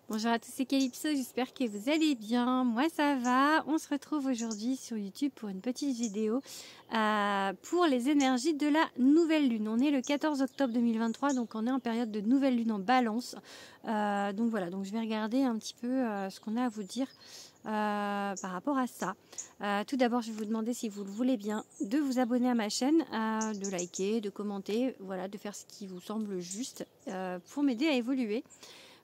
Bonjour à tous, c'est Calypso, j'espère que vous allez bien. Moi ça va. On se retrouve aujourd'hui sur YouTube pour une petite vidéo pour les énergies de la nouvelle lune. On est le 14 octobre 2023, donc on est en période de nouvelle lune en balance. Donc voilà, donc je vais regarder un petit peu ce qu'on a à vous dire par rapport à ça. Tout d'abord, je vais vous demander, si vous le voulez bien, de vous abonner à ma chaîne, de liker, de commenter, voilà, de faire ce qui vous semble juste pour m'aider à évoluer.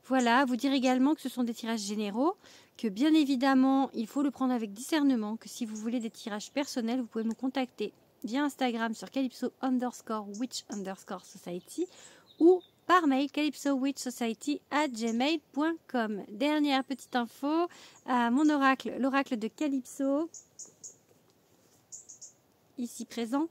Voilà, vous dire également que ce sont des tirages généraux, que bien évidemment, il faut le prendre avec discernement, que si vous voulez des tirages personnels, vous pouvez me contacter via Instagram sur calypso_witch_society ou par mail calypsowitchsociety@gmail.com. Dernière petite info, mon oracle, l'oracle de Calypso, ici présent,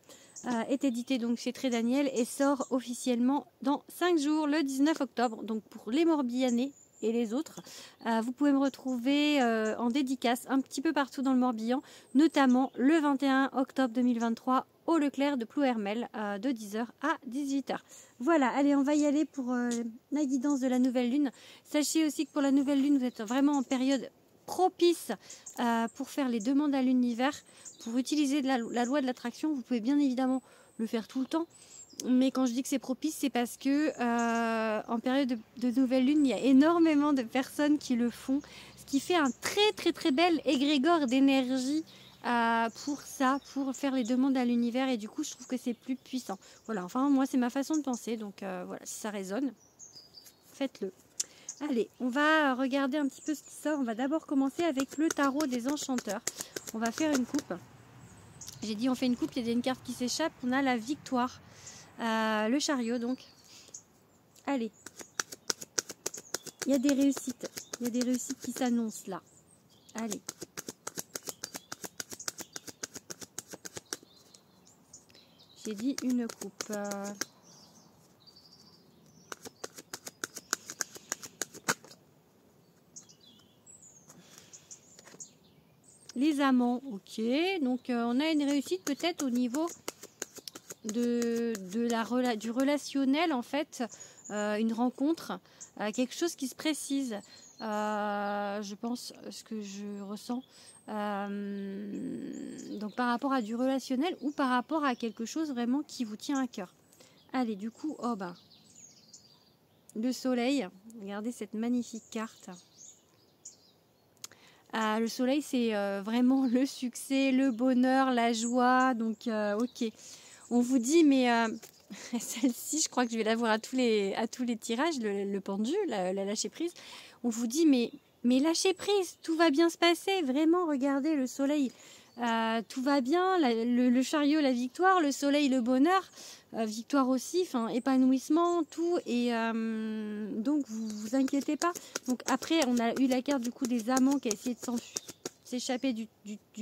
est édité donc chez Très Daniel et sort officiellement dans 5 jours, le 19 octobre. Donc pour les Morbihanais et les autres, vous pouvez me retrouver en dédicace un petit peu partout dans le Morbihan, notamment le 21 octobre 2023 au Leclerc de Plouhermel de 10h à 18h. Voilà, allez, on va y aller pour la guidance de la nouvelle lune. Sachez aussi que pour la nouvelle lune, vous êtes vraiment en période propice pour faire les demandes à l'univers, pour utiliser la loi de l'attraction. Vous pouvez bien évidemment le faire tout le temps, mais quand je dis que c'est propice, c'est parce que en période de nouvelle lune, il y a énormément de personnes qui le font, ce qui fait un très bel égrégore d'énergie pour ça, pour faire les demandes à l'univers, et du coup je trouve que c'est plus puissant. Voilà, enfin moi c'est ma façon de penser, donc voilà, si ça résonne, faites-le. Allez, on va regarder un petit peu ce qui sort. On va d'abord commencer avec le tarot des enchanteurs. On va faire une coupe. J'ai dit on fait une coupe, il y a une carte qui s'échappe. On a la victoire, le chariot donc. Allez, il y a des réussites. Il y a des réussites qui s'annoncent là. Allez. J'ai dit une coupe. Les amants, ok. Donc on a une réussite peut-être au niveau du relationnel en fait. Une rencontre, quelque chose qui se précise. Je pense, ce que je ressens. Donc par rapport à du relationnel ou par rapport à quelque chose vraiment qui vous tient à cœur. Allez, du coup, oh ben, le soleil. Regardez cette magnifique carte. Le soleil, c'est vraiment le succès, le bonheur, la joie. Donc, ok. On vous dit, mais celle-ci, je crois que je vais l'avoir à tous les tirages, le pendu, la lâcher prise. On vous dit, mais lâchez prise, tout va bien se passer. Vraiment, regardez le soleil. Tout va bien, le chariot, la victoire, le soleil, le bonheur, victoire aussi, enfin épanouissement, tout, et donc vous inquiétez pas. Donc après on a eu la carte du coup des amants qui a essayé de s'échapper du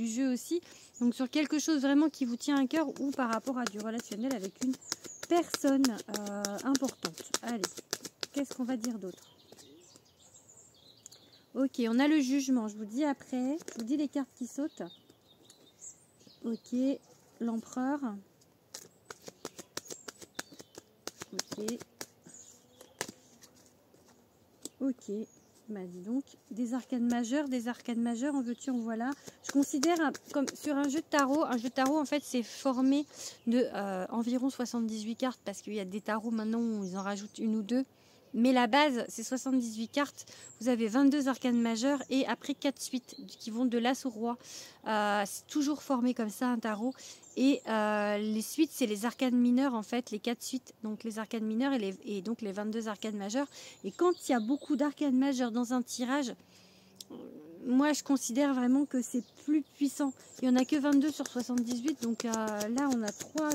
jeu aussi, donc sur quelque chose vraiment qui vous tient à cœur ou par rapport à du relationnel avec une personne importante. Allez, qu'est-ce qu'on va dire d'autre? Ok, on a le jugement, je vous dis après, je vous dis les cartes qui sautent. Ok, l'empereur. Ok. Ok. Bah dis donc, des arcanes majeures, en veux-tu, en voilà. Je considère comme sur un jeu de tarot en fait c'est formé de environ 78 cartes, parce qu'il y a des tarots maintenant où ils en rajoutent une ou deux. Mais la base, c'est 78 cartes. Vous avez 22 arcanes majeures et après 4 suites qui vont de l'as au roi. C'est toujours formé comme ça un tarot. Et les suites, c'est les arcanes mineures en fait, les 4 suites. Donc les arcanes mineures et donc les 22 arcanes majeures. Et quand il y a beaucoup d'arcanes majeures dans un tirage, moi je considère vraiment que c'est plus puissant. Il n'y en a que 22 sur 78. Donc là on a 3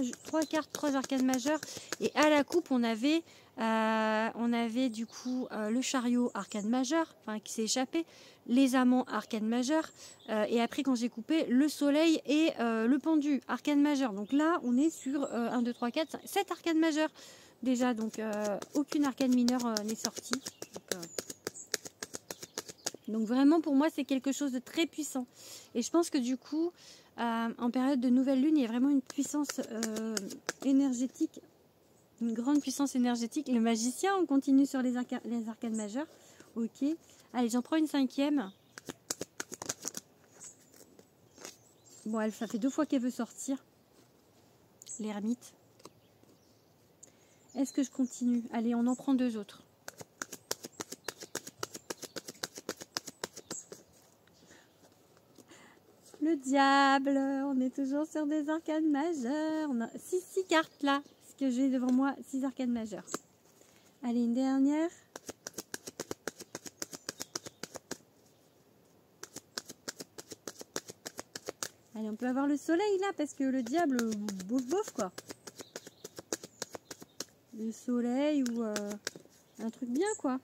cartes, 3 arcanes majeures. Et à la coupe on avait du coup le chariot arcane majeur, enfin qui s'est échappé, les amants arcane majeur, et après quand j'ai coupé le soleil et le pendu arcane majeur. Donc là on est sur 1, 2, 3, 4, 5, 7 arcanes majeures déjà, donc aucune arcane mineure n'est sortie. Donc vraiment pour moi c'est quelque chose de très puissant. Et je pense que du coup en période de nouvelle lune il y a vraiment une puissance énergétique, une grande puissance énergétique. Le magicien, on continue sur les arcanes majeures. Ok. Allez, j'en prends une cinquième. Bon, ça fait 2 fois qu'elle veut sortir. L'ermite. Est-ce que je continue? Allez, on en prend 2 autres. Le diable, on est toujours sur des arcanes majeures. On a 6 cartes là, ce que j'ai devant moi, 6 arcanes majeures. Allez, une dernière. Allez, on peut avoir le soleil là, parce que le diable, bof bof quoi. Le soleil ou un truc bien quoi.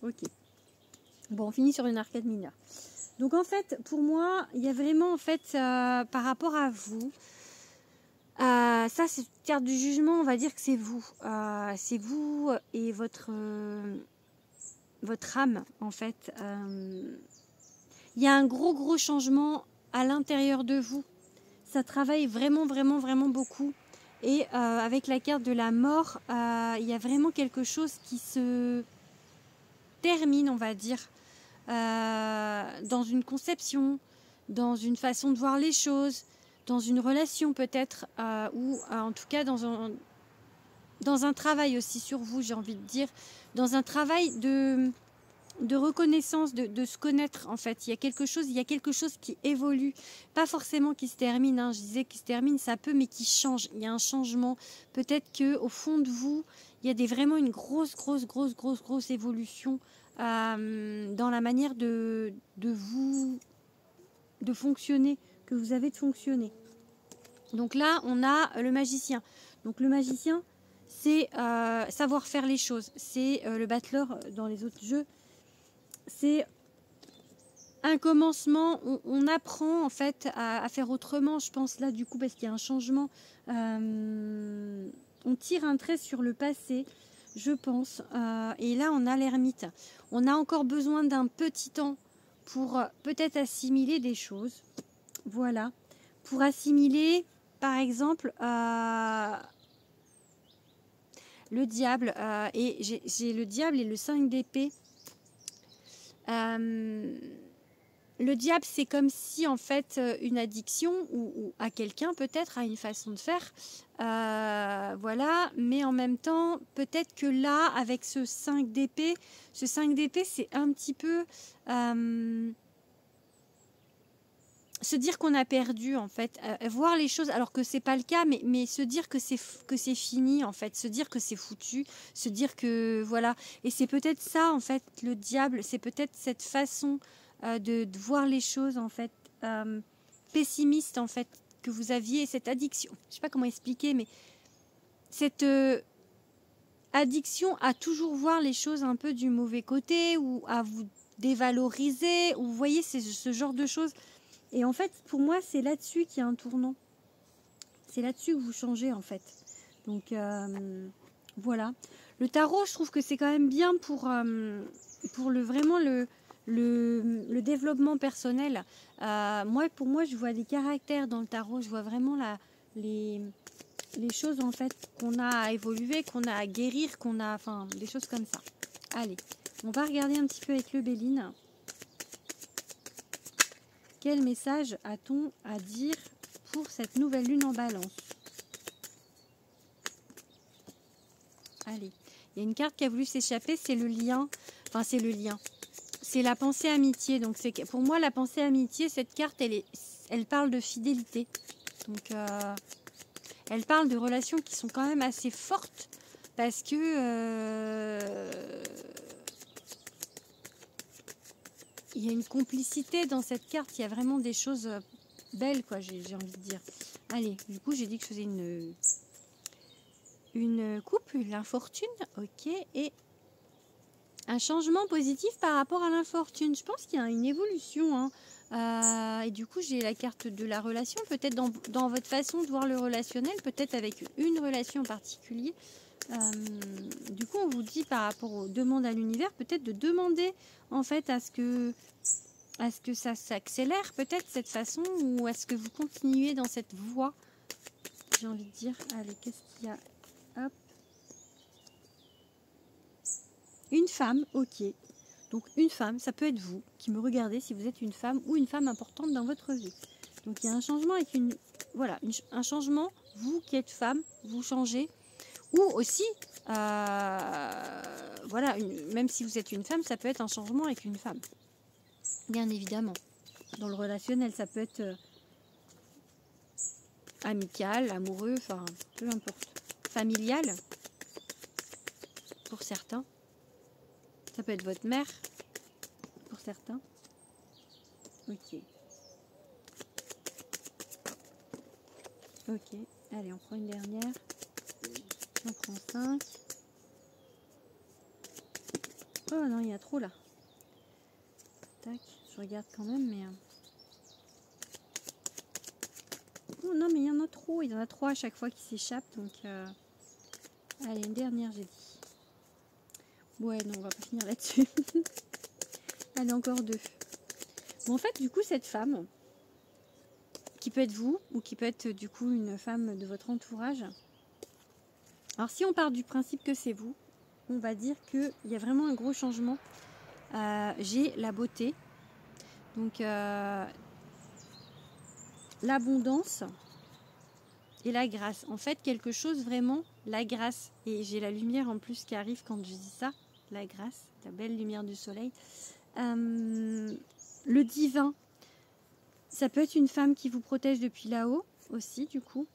Ok. Bon, on finit sur une arcade mineure. Donc en fait, pour moi, il y a vraiment en fait, par rapport à vous, ça c'est une carte du jugement, on va dire que c'est vous. C'est vous et votre âme en fait. Il y a un gros changement à l'intérieur de vous. Ça travaille vraiment beaucoup. Et avec la carte de la mort, il y a vraiment quelque chose qui se termine, on va dire, dans une conception, dans une façon de voir les choses, dans une relation peut-être, ou en tout cas dans un travail aussi sur vous, j'ai envie de dire, dans un travail de reconnaissance, de se connaître en fait. Il y a quelque chose qui évolue, pas forcément qui se termine, hein. Je disais qui se termine, ça peut, mais qui change. Il y a un changement. Peut-être que au fond de vous, il y a vraiment une grosse évolution dans la manière de fonctionner, que vous avez de fonctionner. Donc là, on a le magicien. Donc le magicien, c'est savoir faire les choses. C'est le battleur dans les autres jeux. C'est un commencement, on apprend en fait à faire autrement, je pense là du coup, parce qu'il y a un changement. On tire un trait sur le passé, je pense. Et là, on a l'ermite. On a encore besoin d'un petit temps pour peut-être assimiler des choses. Voilà. Pour assimiler, par exemple, le diable. Et j'ai le diable et le 5 d'épée. Le diable, c'est comme si en fait une addiction ou à quelqu'un peut-être, à une façon de faire, voilà, mais en même temps peut-être que là avec ce 5 d'épée c'est un petit peu se dire qu'on a perdu en fait, voir les choses alors que c'est pas le cas, mais se dire que c'est fini en fait, se dire que c'est foutu, se dire que voilà. Et c'est peut-être ça en fait le diable, c'est peut-être cette façon de voir les choses en fait pessimiste en fait que vous aviez, cette addiction, je sais pas comment expliquer, mais cette addiction à toujours voir les choses un peu du mauvais côté ou à vous dévaloriser, ou vous voyez, c'est ce genre de choses. Et en fait, pour moi, c'est là-dessus qu'il y a un tournant. C'est là-dessus que vous changez, en fait. Donc, voilà. Le tarot, je trouve que c'est quand même bien pour vraiment le développement personnel. Pour moi, je vois des caractères dans le tarot. Je vois vraiment les choses, en fait, qu'on a à évoluer, qu'on a à guérir, enfin, des choses comme ça. Allez, on va regarder un petit peu avec le Béline. Quel message a-t-on à dire pour cette nouvelle lune en balance? Allez, il y a une carte qui a voulu s'échapper, c'est le lien. Enfin, c'est le lien. C'est la pensée amitié. Donc, pour moi, la pensée amitié, cette carte, elle parle de fidélité. Donc, elle parle de relations qui sont quand même assez fortes parce que il y a une complicité dans cette carte. Il y a vraiment des choses belles, quoi, j'ai envie de dire. Allez, du coup, j'ai dit que je faisais une coupe, l'infortune, ok, et un changement positif par rapport à l'infortune. Je pense qu'il y a une évolution, hein. Et du coup, j'ai la carte de la relation, peut-être dans votre façon de voir le relationnel, peut-être avec une relation en particulier. Du coup, on vous dit par rapport aux demandes à l'univers, peut-être de demander en fait à ce que ça s'accélère, peut-être cette façon, ou est-ce que vous continuez dans cette voie, j'ai envie de dire. Allez, qu'est-ce qu'il y a? Hop. Une femme, ok. Donc une femme, ça peut être vous qui me regardez si vous êtes une femme ou une femme importante dans votre vie. Donc il y a un changement avec un changement, vous qui êtes femme, vous changez. Ou aussi, voilà, même si vous êtes une femme, ça peut être un changement avec une femme. Bien évidemment. Dans le relationnel, ça peut être amical, amoureux, enfin, peu importe. Familial, pour certains. Ça peut être votre mère, pour certains. Ok. Ok. Allez, on prend une dernière. On prend 5. Oh non, il y a trop là. Tac, je regarde quand même, mais... Oh non, mais il y en a trop. Il y en a 3 à chaque fois qui s'échappent. Donc, allez, une dernière, j'ai dit. Ouais, non, on va pas finir là-dessus. Allez, encore 2. Bon, en fait, du coup, cette femme, qui peut être vous, ou qui peut être, du coup, une femme de votre entourage. Alors, si on part du principe que c'est vous, on va dire qu'il y a vraiment un gros changement. J'ai la beauté. Donc, l'abondance et la grâce. En fait, quelque chose vraiment, la grâce. Et j'ai la lumière en plus qui arrive quand je dis ça. La grâce, la belle lumière du soleil. Le divin. Ça peut être une femme qui vous protège depuis là-haut aussi, du coup.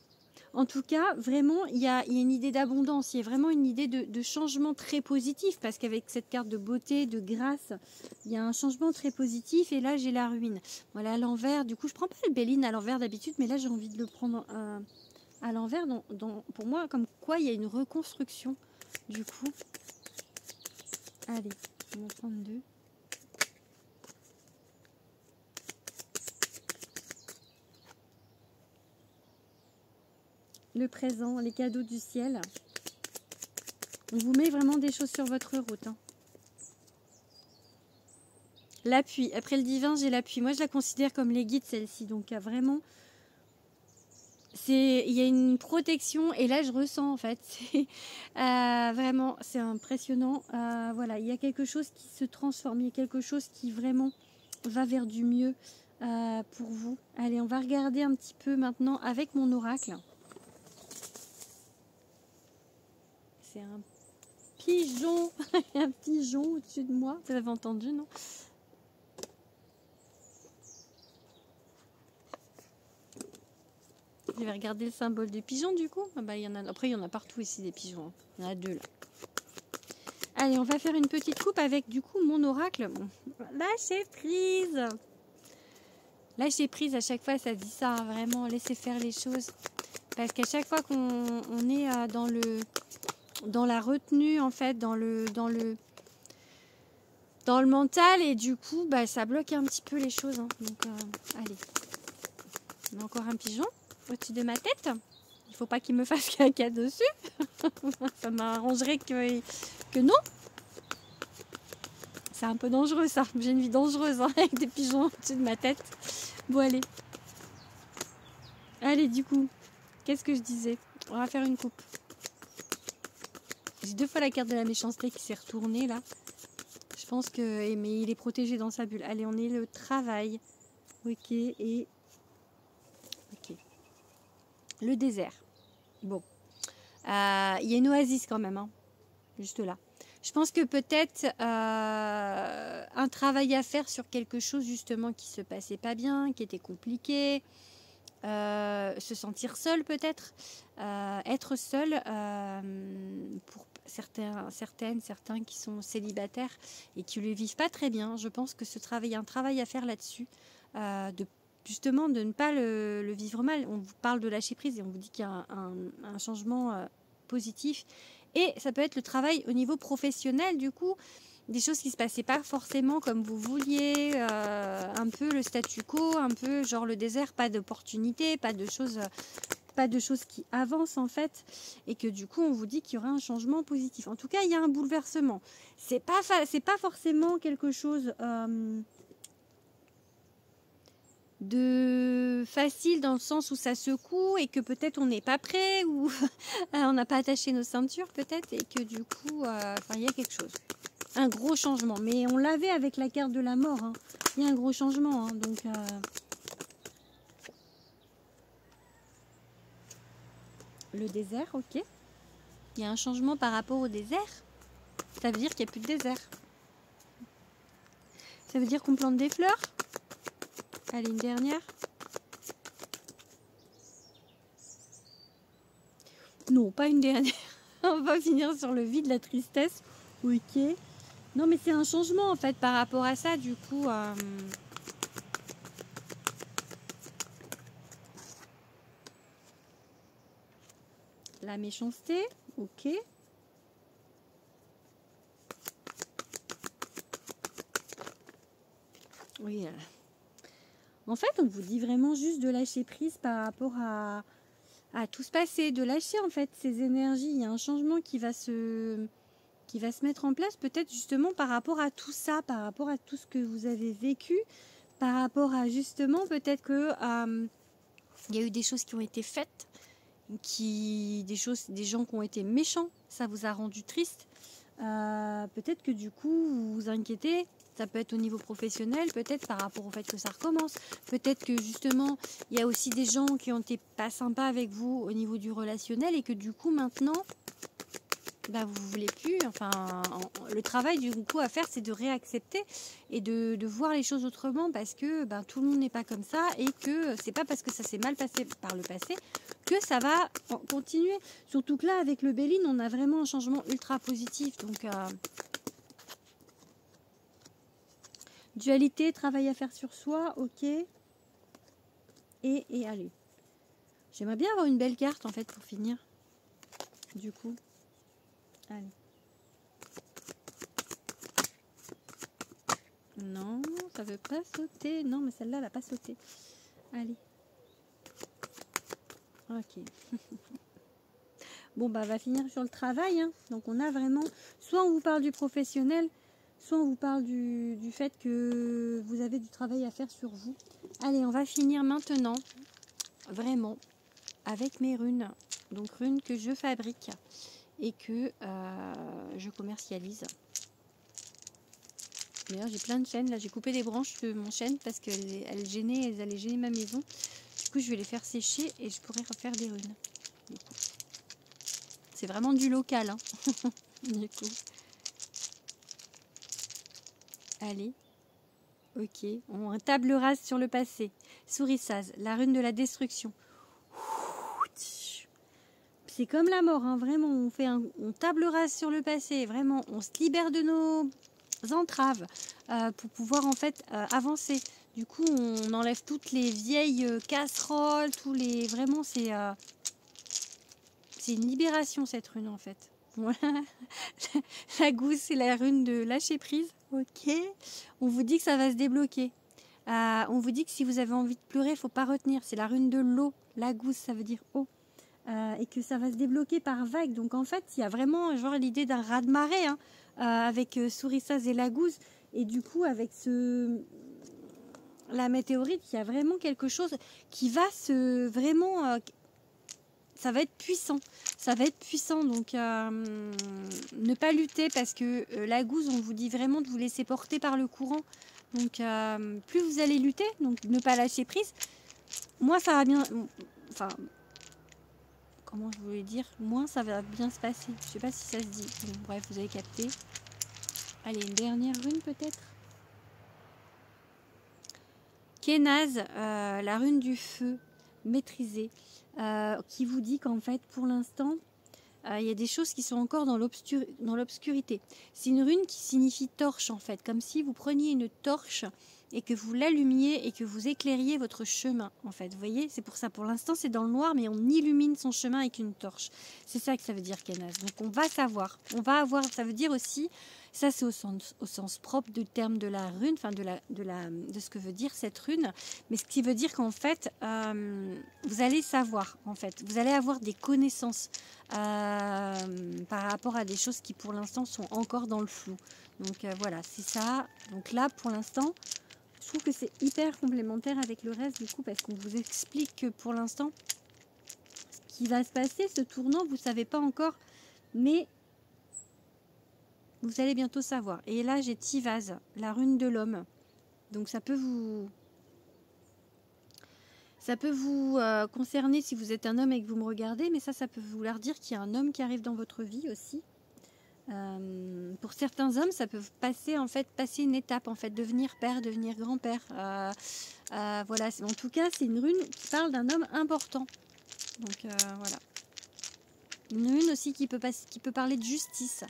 En tout cas, vraiment, il y a une idée d'abondance. Il y a vraiment une idée de changement très positif. Parce qu'avec cette carte de beauté, de grâce, il y a un changement très positif. Et là, j'ai la ruine. Voilà, à l'envers. Du coup, je ne prends pas le Béline à l'envers d'habitude. Mais là, j'ai envie de le prendre à l'envers. Pour moi, comme quoi, il y a une reconstruction. Du coup, allez, on va en prendre 2. Le présent, les cadeaux du ciel. On vous met vraiment des choses sur votre route. Hein. L'appui. Après le divin, j'ai l'appui. Moi, je la considère comme les guides, celle-ci. Donc, vraiment, il y a une protection. Et là, je ressens, en fait. Vraiment, c'est impressionnant. Voilà, il y a quelque chose qui se transforme. Il y a quelque chose qui vraiment va vers du mieux pour vous. Allez, on va regarder un petit peu maintenant avec mon oracle. C'est un pigeon. Un pigeon au-dessus de moi. Vous avez entendu, non? Je vais regarder le symbole du pigeon du coup. Ah bah, après, il y en a partout ici des pigeons. Il y en a 2 là. Allez, on va faire une petite coupe avec du coup mon oracle. Bon. Lâchez prise. Lâchez prise, à chaque fois ça dit ça. Hein, vraiment, laissez faire les choses. Parce qu'à chaque fois qu'on est dans la retenue, en fait, dans le mental, et du coup, bah, ça bloque un petit peu les choses. Hein. Donc, allez. On a encore un pigeon au-dessus de ma tête. Il faut pas qu'il me fasse caca dessus. Ça m'arrangerait que non. C'est un peu dangereux ça. J'ai une vie dangereuse hein, avec des pigeons au-dessus de ma tête. Bon allez. Allez du coup. Qu'est-ce que je disais? On va faire une coupe. J'ai 2 fois la carte de la méchanceté qui s'est retournée là. Je pense que... Mais il est protégé dans sa bulle. Allez, on est le travail. Ok, et... Ok. Le désert. Bon. Il y a une oasis quand même. Hein, juste là. Je pense que peut-être un travail à faire sur quelque chose justement qui se passait pas bien, qui était compliqué. Se sentir seul peut-être. Être seul pour certains qui sont célibataires et qui ne le vivent pas très bien. Je pense que il y a un travail à faire là-dessus. Justement de ne pas le vivre mal. On vous parle de lâcher prise et on vous dit qu'il y a un changement positif. Et ça peut être le travail au niveau professionnel, du coup, des choses qui ne se passaient pas forcément comme vous vouliez, un peu le statu quo, un peu genre le désert, pas d'opportunités, pas de choses qui avancent en fait, et que du coup on vous dit qu'il y aura un changement positif. En tout cas, il y a un bouleversement. C'est pas forcément quelque chose de facile dans le sens où ça secoue et que peut-être on n'est pas prêt ou on n'a pas attaché nos ceintures peut-être et que du coup il y a quelque chose. un gros changement. Mais on l'avait avec la carte de la mort. Hein. Il y a un gros changement. Hein. Donc, le désert, ok. Il y a un changement par rapport au désert. Ça veut dire qu'il n'y a plus de désert. Ça veut dire qu'on plante des fleurs. Allez, une dernière. Non, pas une dernière. On va finir sur le vide, la tristesse. Ok. Non, mais c'est un changement en fait par rapport à ça. Du coup, la méchanceté. Ok. Oui. En fait, on vous dit vraiment juste de lâcher prise par rapport à tout ce passé, de lâcher en fait ces énergies. Il y a un changement qui va se mettre en place, peut-être justement par rapport à tout ça, par rapport à tout ce que vous avez vécu, par rapport à justement peut-être que il y a eu des choses qui ont été faites, des gens qui ont été méchants, ça vous a rendu triste. Peut-être que du coup vous vous inquiétez. Ça peut être au niveau professionnel, peut-être par rapport au fait que ça recommence. Peut-être que justement, il y a aussi des gens qui ont été pas sympas avec vous au niveau du relationnel et que du coup maintenant, bah, vous voulez plus. Enfin, le travail du coup à faire, c'est de réaccepter et de voir les choses autrement parce que ben, tout le monde n'est pas comme ça et que c'est pas parce que ça s'est mal passé par le passé que ça va continuer. Surtout que là, avec le Béline, on a vraiment un changement ultra positif. Donc dualité, travail à faire sur soi, ok. Et allez. J'aimerais bien avoir une belle carte en fait pour finir. Du coup. Allez. Non, ça veut pas sauter. Non, mais celle-là, elle n'a pas sauté. Allez. Ok. Bon, bah, on va finir sur le travail. Hein. Donc, on a vraiment... Soit on vous parle du professionnel, soit on vous parle du fait que vous avez du travail à faire sur vous. Allez, on va finir maintenant, vraiment, avec mes runes. Donc, runes que je fabrique et que je commercialise. D'ailleurs, j'ai plein de chênes. Là, j'ai coupé des branches de mon chêne parce qu'elles allaient gêner ma maison. Du coup, je vais les faire sécher et je pourrai refaire des runes. C'est vraiment du local. Hein. Du coup. Allez. Ok. On table rase sur le passé. Sourissaz, la rune de la destruction. C'est comme la mort, hein. Vraiment. On table rase sur le passé. Vraiment, on se libère de nos entraves pour pouvoir en fait avancer. Du coup, on enlève toutes les vieilles casseroles, vraiment c'est une libération cette rune en fait. Voilà. La gousse, c'est la rune de lâcher prise. Ok. On vous dit que ça va se débloquer. On vous dit que si vous avez envie de pleurer, il faut pas retenir. C'est la rune de l'eau. La gousse, ça veut dire eau. Et que ça va se débloquer par vague. Donc en fait, il y a vraiment genre l'idée d'un raz-de-marée hein, avec Sourissaz et la gousse. Et du coup, avec la météorite, il y a vraiment quelque chose qui va ça va être puissant. Ça va être puissant. Donc ne pas lutter parce que la gousse, on vous dit vraiment de vous laisser porter par le courant. Donc plus vous allez lutter, donc ne pas lâcher prise. Moi, ça va bien... Enfin... Comment je voulais dire, moins ça va bien se passer. Je sais pas si ça se dit. Bon, bref, vous avez capté. Allez, une dernière rune peut-être. Kenaz, la rune du feu, maîtrisée, qui vous dit qu'en fait, pour l'instant, il y a des choses qui sont encore dans l'obscurité. C'est une rune qui signifie torche en fait, comme si vous preniez une torche et que vous l'allumiez et que vous éclairiez votre chemin en fait. Vous voyez, c'est pour ça. Pour l'instant, c'est dans le noir, mais on illumine son chemin avec une torche. C'est ça que ça veut dire, Kenaz. Donc, on va savoir. On va avoir. Ça veut dire aussi, ça c'est au sens propre du terme de la rune, enfin de ce que veut dire cette rune. Mais ce qui veut dire qu'en fait, vous allez savoir. En fait, vous allez avoir des connaissances par rapport à des choses qui pour l'instant sont encore dans le flou. Donc voilà, c'est ça. Donc là, pour l'instant. Je trouve que c'est hyper complémentaire avec le reste du coup parce qu'on vous explique que pour l'instant ce qui va se passer, ce tournant, vous ne savez pas encore, mais Vous allez bientôt savoir. Et là, j'ai Tivaz, la rune de l'homme. Donc ça peut vous concerner si vous êtes un homme et que vous me regardez, mais ça peut vouloir dire qu'il y a un homme qui arrive dans votre vie aussi. Pour certains hommes, ça peut passer une étape, en fait, devenir père, devenir grand-père. Voilà, en tout cas, c'est une rune qui parle d'un homme important. Donc voilà. Une rune aussi qui peut parler de justice.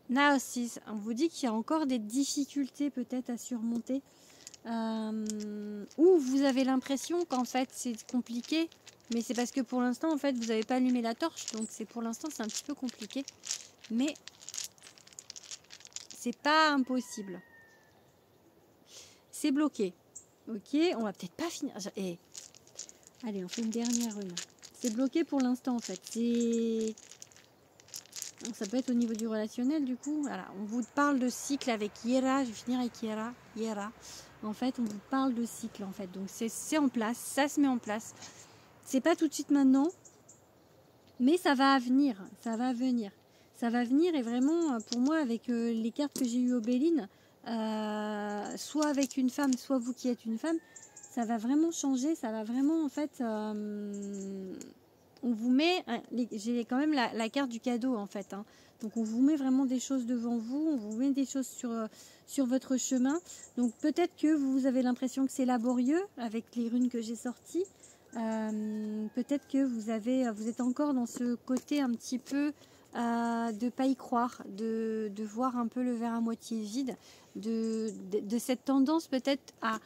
Naosis, on vous dit qu'il y a encore des difficultés peut-être à surmonter. Ou vous avez l'impression qu'en fait c'est compliqué, mais c'est parce que pour l'instant en fait vous n'avez pas allumé la torche, donc pour l'instant c'est un petit peu compliqué, mais c'est pas impossible. C'est bloqué. Ok, on va peut-être pas finir. Allez, on fait une dernière rune. C'est bloqué pour l'instant en fait. Ça peut être au niveau du relationnel du coup. Voilà, on vous parle de cycle avec Yera. Je vais finir avec Yera. En fait, on vous parle de cycle en fait. Donc c'est en place, ça se met en place. C'est pas tout de suite maintenant, mais ça va venir. Ça va venir. Ça va venir et vraiment pour moi avec les cartes que j'ai eues au Béline, soit avec une femme, soit vous qui êtes une femme, ça va vraiment changer. Ça va vraiment en fait. On vous met, j'ai quand même la carte du cadeau en fait, hein. Donc on vous met vraiment des choses devant vous, on vous met des choses sur votre chemin. Donc peut-être que vous avez l'impression que c'est laborieux avec les runes que j'ai sorties. Peut-être que vous êtes encore dans ce côté un petit peu de pas y croire, de voir un peu le verre à moitié vide, de cette tendance peut-être à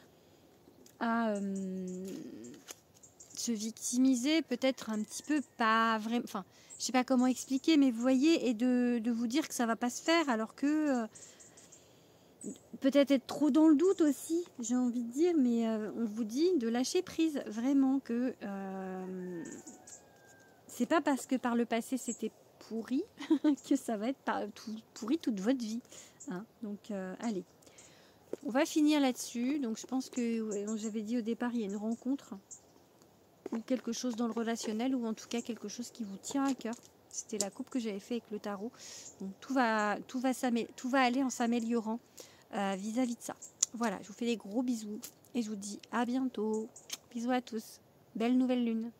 se victimiser, peut-être un petit peu pas vraiment, enfin je sais pas comment expliquer, mais vous voyez, et de vous dire que ça va pas se faire alors que peut-être être trop dans le doute aussi, j'ai envie de dire, mais on vous dit de lâcher prise, vraiment, que c'est pas parce que par le passé c'était pourri que ça va être pourri toute votre vie, hein. Donc allez, on va finir là-dessus. Donc je pense que j'avais dit au départ, il y a une rencontre ou quelque chose dans le relationnel, ou en tout cas quelque chose qui vous tient à cœur. C'était la coupe que j'avais fait avec le tarot. Donc tout va aller en s'améliorant vis-à-vis de ça. Voilà, je vous fais des gros bisous et je vous dis à bientôt. Bisous à tous. Belle nouvelle lune.